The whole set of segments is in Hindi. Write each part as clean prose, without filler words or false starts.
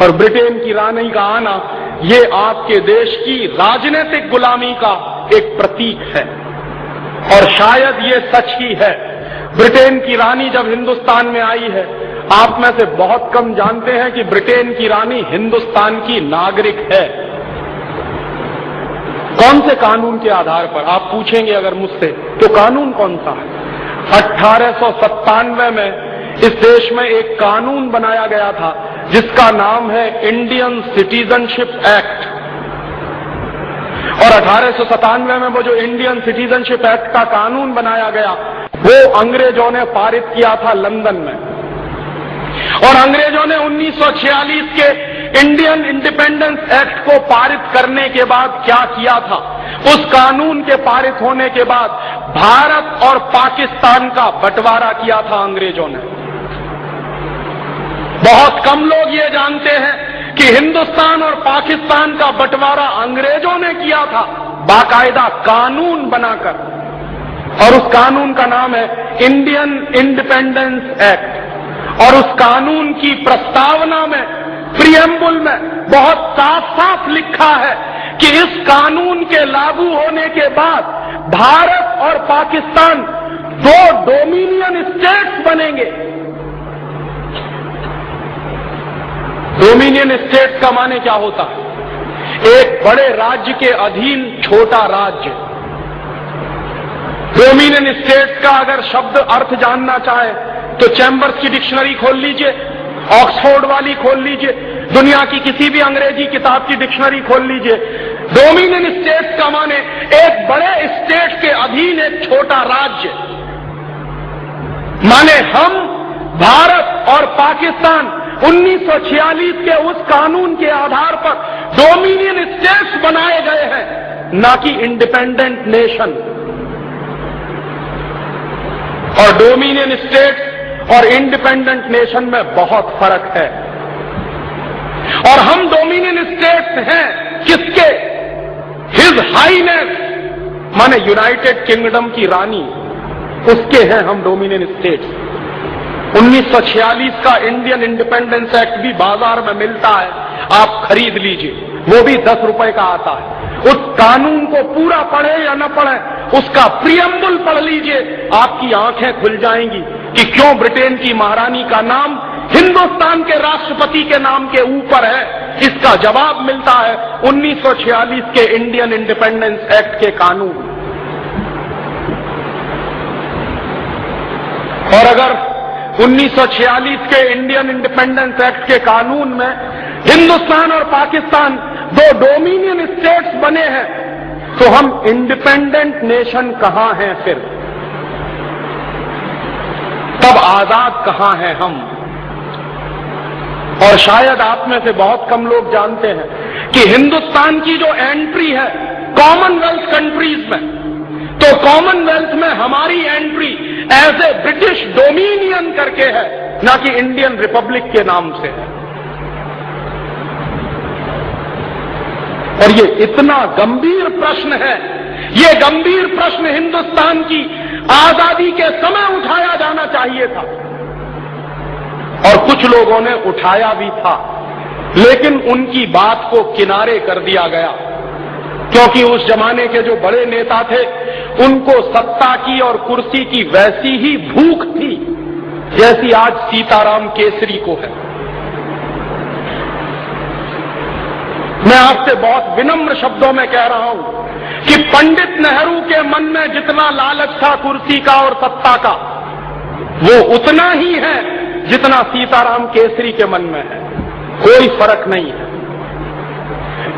और ब्रिटेन की रानी का आना ये आपके देश की राजनीतिक गुलामी का एक प्रतीक है। और शायद ये सच ही है। ब्रिटेन की रानी जब हिंदुस्तान में आई है, आप में से बहुत कम जानते हैं कि ब्रिटेन की रानी हिंदुस्तान की नागरिक है। कौन से कानून के आधार पर, आप पूछेंगे अगर मुझसे, तो कानून कौन सा है? 1897 में इस देश में एक कानून बनाया गया था जिसका नाम है इंडियन सिटीजनशिप एक्ट। और 1897 में वो जो इंडियन सिटीजनशिप एक्ट का कानून बनाया गया, वो अंग्रेजों ने पारित किया था लंदन में। और अंग्रेजों ने 1946 के इंडियन इंडिपेंडेंस एक्ट को पारित करने के बाद क्या किया था? उस कानून के पारित होने के बाद भारत और पाकिस्तान का बंटवारा किया था अंग्रेजों ने। बहुत कम लोग ये जानते हैं कि हिंदुस्तान और पाकिस्तान का बंटवारा अंग्रेजों ने किया था, बाकायदा कानून बनाकर। और उस कानून का नाम है इंडियन इंडिपेंडेंस एक्ट। और उस कानून की प्रस्तावना में, प्रियम्बुल में बहुत साफ साफ लिखा है कि इस कानून के लागू होने के बाद भारत और पाकिस्तान दो डोमिनियन स्टेट्स बनेंगे। डोमिनियन स्टेट्स का माने क्या होता है? एक बड़े राज्य के अधीन छोटा राज्य। डोमिनियन स्टेट्स का अगर शब्द अर्थ जानना चाहे तो चैम्बर्स की डिक्शनरी खोल लीजिए, ऑक्सफोर्ड वाली खोल लीजिए, दुनिया की किसी भी अंग्रेजी किताब की डिक्शनरी खोल लीजिए। डोमिनियन स्टेट्स का माने एक बड़े स्टेट के अधीन एक छोटा राज्य। माने हम, भारत और पाकिस्तान 1946 के उस कानून के आधार पर डोमिनियन स्टेट्स बनाए गए हैं, ना कि इंडिपेंडेंट नेशन। और डोमिनियन स्टेट्स और इंडिपेंडेंट नेशन में बहुत फर्क है। और हम डोमिनियन स्टेट्स हैं किसके? हिज हाईनेस माने यूनाइटेड किंगडम की रानी, उसके हैं हम डोमिनियन स्टेट्स। 1946 का इंडियन इंडिपेंडेंस एक्ट भी बाजार में मिलता है, आप खरीद लीजिए, वो भी 10 रुपए का आता है। उस कानून को पूरा पढ़े या न पढ़े, उसका प्रियम्बुल पढ़ लीजिए, आपकी आंखें खुल जाएंगी कि क्यों ब्रिटेन की महारानी का नाम हिंदुस्तान के राष्ट्रपति के नाम के ऊपर है। इसका जवाब मिलता है 1946 के इंडियन इंडिपेंडेंस एक्ट के कानून। और अगर 1946 के इंडियन इंडिपेंडेंस एक्ट के कानून में हिंदुस्तान और पाकिस्तान दो डोमिनियन स्टेट्स बने हैं, तो हम इंडिपेंडेंट नेशन कहां हैं फिर? तब आजाद कहां हैं हम? और शायद आप में से बहुत कम लोग जानते हैं कि हिंदुस्तान की जो एंट्री है कॉमनवेल्थ कंट्रीज में, तो कॉमनवेल्थ में हमारी entry as a British dominion करके है, ना कि इंडियन रिपब्लिक के नाम से है। और ये इतना गंभीर प्रश्न है, ये गंभीर प्रश्न हिंदुस्तान की आजादी के समय उठाया जाना चाहिए था। और कुछ लोगों ने उठाया भी था, लेकिन उनकी बात को किनारे कर दिया गया, क्योंकि उस जमाने के जो बड़े नेता थे उनको सत्ता की और कुर्सी की वैसी ही भूख थी जैसी आज सीताराम केसरी को है। मैं आपसे बहुत विनम्र शब्दों में कह रहा हूं कि पंडित नेहरू के मन में जितना लालच था कुर्सी का और सत्ता का, वो उतना ही है जितना सीताराम केसरी के मन में है। कोई फर्क नहीं है।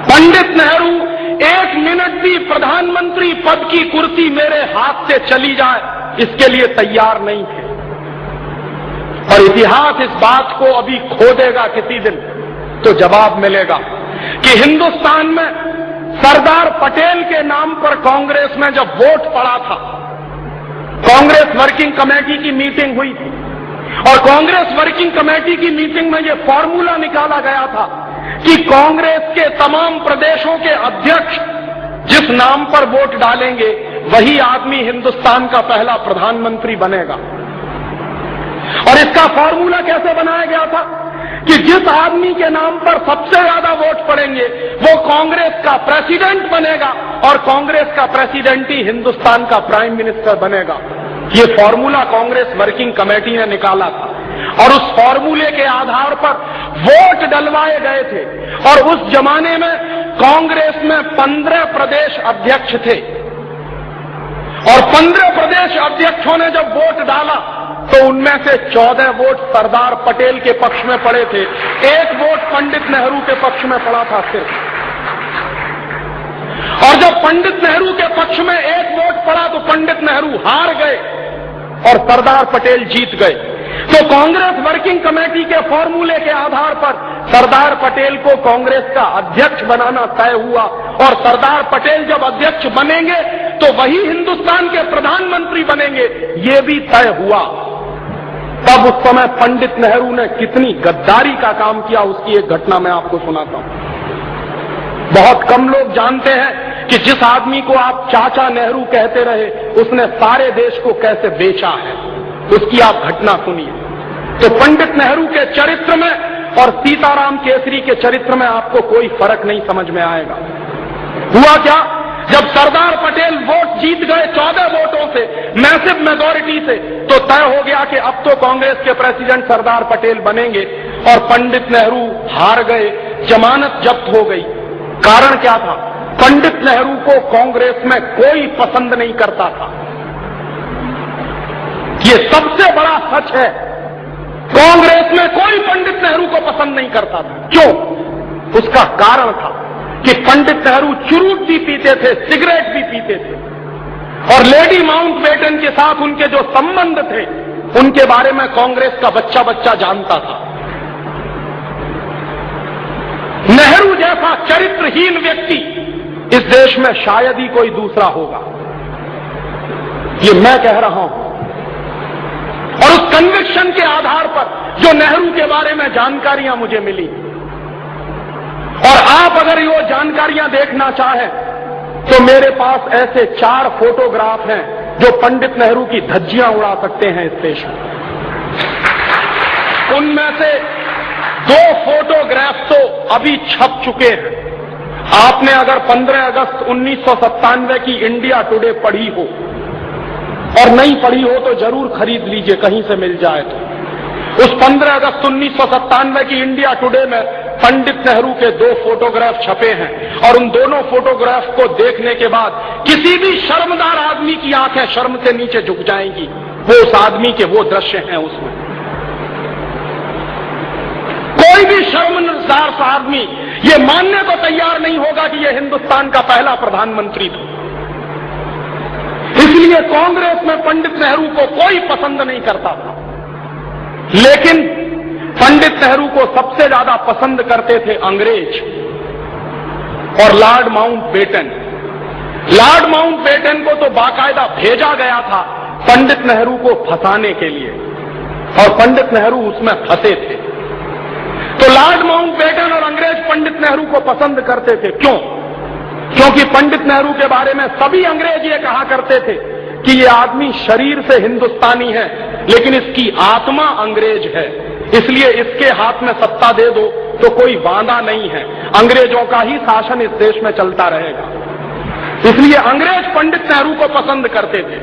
पंडित नेहरू एक मिनट भी प्रधानमंत्री पद की कुर्सी मेरे हाथ से चली जाए इसके लिए तैयार नहीं थे। और इतिहास इस बात को अभी खोदेगा किसी दिन, तो जवाब मिलेगा कि हिंदुस्तान में सरदार पटेल के नाम पर कांग्रेस में जब वोट पड़ा था, कांग्रेस वर्किंग कमेटी की मीटिंग हुई थी और कांग्रेस वर्किंग कमेटी की मीटिंग में यह फॉर्मूला निकाला गया था कि कांग्रेस के तमाम प्रदेशों के अध्यक्ष जिस नाम पर वोट डालेंगे वही आदमी हिंदुस्तान का पहला प्रधानमंत्री बनेगा। और इसका फॉर्मूला कैसे बनाया गया था कि जिस आदमी के नाम पर सबसे ज्यादा वोट पड़ेंगे वो कांग्रेस का प्रेसिडेंट बनेगा और कांग्रेस का प्रेसिडेंट ही हिंदुस्तान का प्राइम मिनिस्टर बनेगा। ये फॉर्मूला कांग्रेस वर्किंग कमेटी ने निकाला था और उस फॉर्मूले के आधार पर वोट डलवाए गए थे। और उस जमाने में कांग्रेस में 15 प्रदेश अध्यक्ष थे और 15 प्रदेश अध्यक्षों ने जब वोट डाला तो उनमें से 14 वोट सरदार पटेल के पक्ष में पड़े थे, 1 वोट पंडित नेहरू के पक्ष में पड़ा था सिर्फ। और जब पंडित नेहरू के पक्ष में 1 वोट पड़ा तो पंडित नेहरू हार गए और सरदार पटेल जीत गए। तो कांग्रेस वर्किंग कमेटी के फॉर्मूले के आधार पर सरदार पटेल को कांग्रेस का अध्यक्ष बनाना तय हुआ और सरदार पटेल जब अध्यक्ष बनेंगे तो वही हिंदुस्तान के प्रधानमंत्री बनेंगे, ये भी तय हुआ। तब उस समय पंडित नेहरू ने कितनी गद्दारी का काम किया उसकी एक घटना मैं आपको सुनाता हूं। बहुत कम लोग जानते हैं कि जिस आदमी को आप चाचा नेहरू कहते रहे उसने सारे देश को कैसे बेचा है, उसकी आप घटना सुनिए। तो पंडित नेहरू के चरित्र में और सीताराम केसरी के चरित्र में आपको कोई फर्क नहीं समझ में आएगा। हुआ क्या, जब सरदार पटेल वोट जीत गए 14 वोटों से, मैसिव मेजॉरिटी से, तो तय हो गया कि अब तो कांग्रेस के प्रेसिडेंट सरदार पटेल बनेंगे और पंडित नेहरू हार गए, जमानत जब्त हो गई। कारण क्या था, पंडित नेहरू को कांग्रेस में कोई पसंद नहीं करता था। ये सबसे बड़ा सच है, कांग्रेस में कोई पंडित नेहरू को पसंद नहीं करता था। क्यों? उसका कारण था कि पंडित नेहरू चुरूट भी पीते थे, सिगरेट भी पीते थे और लेडी माउंटबेटन के साथ उनके जो संबंध थे उनके बारे में कांग्रेस का बच्चा बच्चा जानता था। नेहरू जैसा चरित्रहीन व्यक्ति इस देश में शायद ही कोई दूसरा होगा, ये मैं कह रहा हूं। और उस कन्विक्शन के आधार पर जो नेहरू के बारे में जानकारियां मुझे मिली, और आप अगर ये जानकारियां देखना चाहें तो मेरे पास ऐसे 4 फोटोग्राफ हैं जो पंडित नेहरू की धज्जियां उड़ा सकते हैं इस देश में। उनमें से 2 फोटोग्राफ तो अभी छप चुके हैं। आपने अगर 15 अगस्त 1997 की इंडिया टुडे पढ़ी हो और नहीं पढ़ी हो तो जरूर खरीद लीजिए, कहीं से मिल जाए तो। उस 15 अगस्त 1997 की इंडिया टुडे में पंडित नेहरू के 2 फोटोग्राफ छपे हैं और उन दोनों फोटोग्राफ को देखने के बाद किसी भी शर्मदार आदमी की आंखें शर्म से नीचे झुक जाएंगी। वो उस आदमी के वो दृश्य हैं उसमें। कोई भी शर्मसार सा आदमी ये मानने को तैयार नहीं होगा कि ये हिंदुस्तान का पहला प्रधानमंत्री था। इसलिए कांग्रेस में पंडित नेहरू को कोई पसंद नहीं करता था, लेकिन पंडित नेहरू को सबसे ज्यादा पसंद करते थे अंग्रेज और लॉर्ड माउंटबेटन। लॉर्ड माउंटबेटन को तो बाकायदा भेजा गया था पंडित नेहरू को फंसाने के लिए और पंडित नेहरू उसमें फंसे थे। तो लॉर्ड माउंटबेटन और अंग्रेज पंडित नेहरू को पसंद करते थे। क्यों? क्योंकि पंडित नेहरू के बारे में सभी अंग्रेज ये कहा करते थे कि ये आदमी शरीर से हिंदुस्तानी है लेकिन इसकी आत्मा अंग्रेज है, इसलिए इसके हाथ में सत्ता दे दो तो कोई वादा नहीं है, अंग्रेजों का ही शासन इस देश में चलता रहेगा। इसलिए अंग्रेज पंडित नेहरू को पसंद करते थे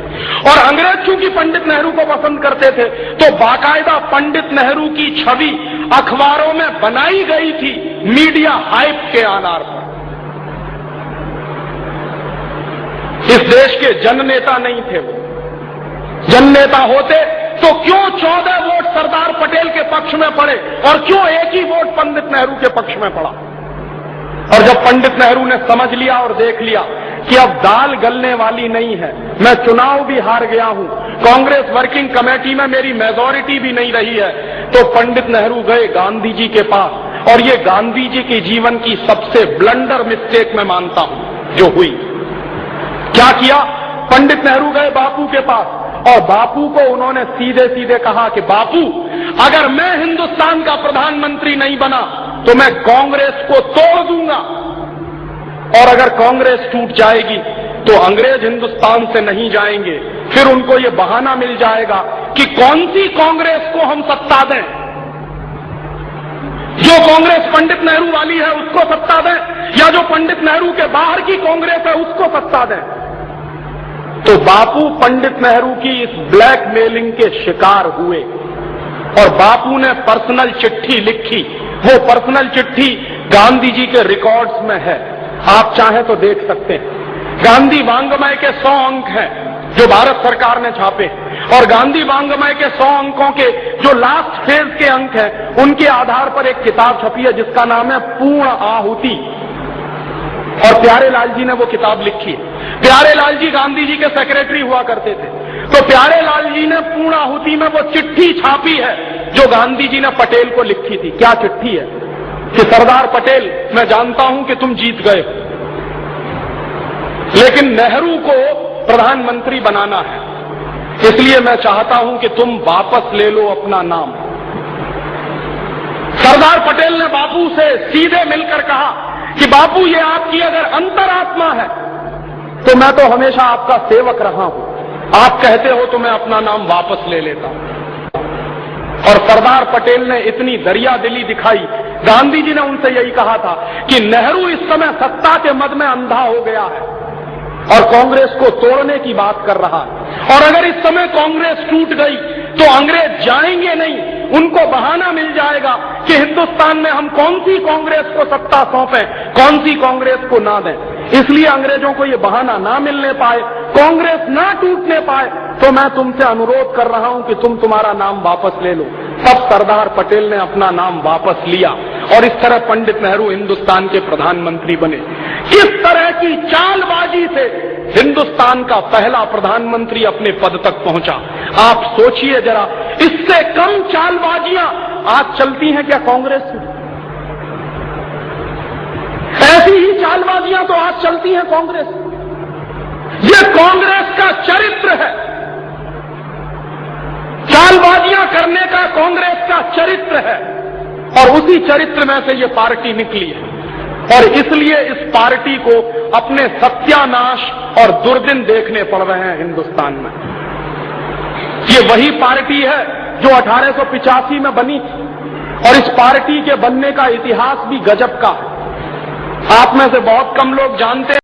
और अंग्रेज चूंकि पंडित नेहरू को पसंद करते थे तो बाकायदा पंडित नेहरू की छवि अखबारों में बनाई गई थी मीडिया हाइप के आधार पर। इस देश के जननेता नहीं थे वो। जननेता होते तो क्यों 14 वोट सरदार पटेल के पक्ष में पड़े और क्यों एक ही वोट पंडित नेहरू के पक्ष में पड़ा? और जब पंडित नेहरू ने समझ लिया और देख लिया कि अब दाल गलने वाली नहीं है, मैं चुनाव भी हार गया हूं, कांग्रेस वर्किंग कमेटी में मेरी मेजॉरिटी भी नहीं रही है, तो पंडित नेहरू गए गांधी जी के पास। और ये गांधी जी के जीवन की सबसे ब्लंडर मिस्टेक मैं मानता हूं जो हुई। क्या किया? पंडित नेहरू गए बापू के पास और बापू को उन्होंने सीधे सीधे कहा कि बापू, अगर मैं हिंदुस्तान का प्रधानमंत्री नहीं बना तो मैं कांग्रेस को तोड़ दूंगा और अगर कांग्रेस टूट जाएगी तो अंग्रेज हिंदुस्तान से नहीं जाएंगे। फिर उनको ये बहाना मिल जाएगा कि कौन सी कांग्रेस को हम सत्ता दें। जो कांग्रेस पंडित नेहरू वाली है उसको सत्ता दें, या जो पंडित नेहरू के बाहर की कांग्रेस है उसको सत्ता दें। तो बापू पंडित नेहरू की इस ब्लैकमेलिंग के शिकार हुए और बापू ने पर्सनल चिट्ठी लिखी। वो पर्सनल चिट्ठी गांधी जी के रिकॉर्ड्स में है, आप चाहें तो देख सकते हैं। गांधी वांग्मय के 100 अंक हैं जो भारत सरकार ने छापे, और गांधी वांग्मय के 100 अंकों के जो लास्ट फेज के अंक हैं उनके आधार पर एक किताब छपी है जिसका नाम है पूर्ण आहुति, और प्यारे लाल जी ने वो किताब लिखी है। प्यारे लाल जी गांधी जी के सेक्रेटरी हुआ करते थे, तो प्यारे लाल जी ने पूर्ण आहुति में वो चिट्ठी छापी है जो गांधी जी ने पटेल को लिखी थी। क्या चिट्ठी है कि सरदार पटेल, मैं जानता हूं कि तुम जीत गए, लेकिन नेहरू को प्रधानमंत्री बनाना है, इसलिए मैं चाहता हूं कि तुम वापस ले लो अपना नाम। सरदार पटेल ने बापू से सीधे मिलकर कहा कि बापू, ये आपकी अगर अंतरात्मा है तो मैं तो हमेशा आपका सेवक रहा हूं, आप कहते हो तो मैं अपना नाम वापस ले लेता हूं। और सरदार पटेल ने इतनी दरिया दिली दिखाई, गांधी जी ने उनसे यही कहा था कि नेहरू इस समय सत्ता के मद में अंधा हो गया है और कांग्रेस को तोड़ने की बात कर रहा है, और अगर इस समय कांग्रेस टूट गई तो अंग्रेज जाएंगे नहीं, उनको बहाना मिल जाएगा कि हिंदुस्तान में हम कौन सी कांग्रेस को सत्ता सौंपें, कौन सी कांग्रेस को ना दें। इसलिए अंग्रेजों को ये बहाना ना मिलने पाए, कांग्रेस ना टूटने पाए, तो मैं तुमसे अनुरोध कर रहा हूं कि तुम तुम्हारा नाम वापस ले लो। तब सरदार पटेल ने अपना नाम वापस लिया और इस तरह पंडित नेहरू हिंदुस्तान के प्रधानमंत्री बने। किस तरह की चालबाजी से हिंदुस्तान का पहला प्रधानमंत्री अपने पद तक पहुंचा, आप सोचिए जरा। इससे कम चालबाजियां आज चलती हैं क्या कांग्रेस में? ऐसी ही चालबाजियां तो आज चलती हैं कांग्रेस। ये कांग्रेस का चरित्र है, चालबाजियां करने का कांग्रेस का चरित्र है, और उसी चरित्र में से ये पार्टी निकली है। और इसलिए इस पार्टी को अपने सत्यानाश और दुर्दिन देखने पड़ रहे हैं हिंदुस्तान में। ये वही पार्टी है जो 1885 में बनी थी, और इस पार्टी के बनने का इतिहास भी गजब का है। आप में से बहुत कम लोग जानते हैं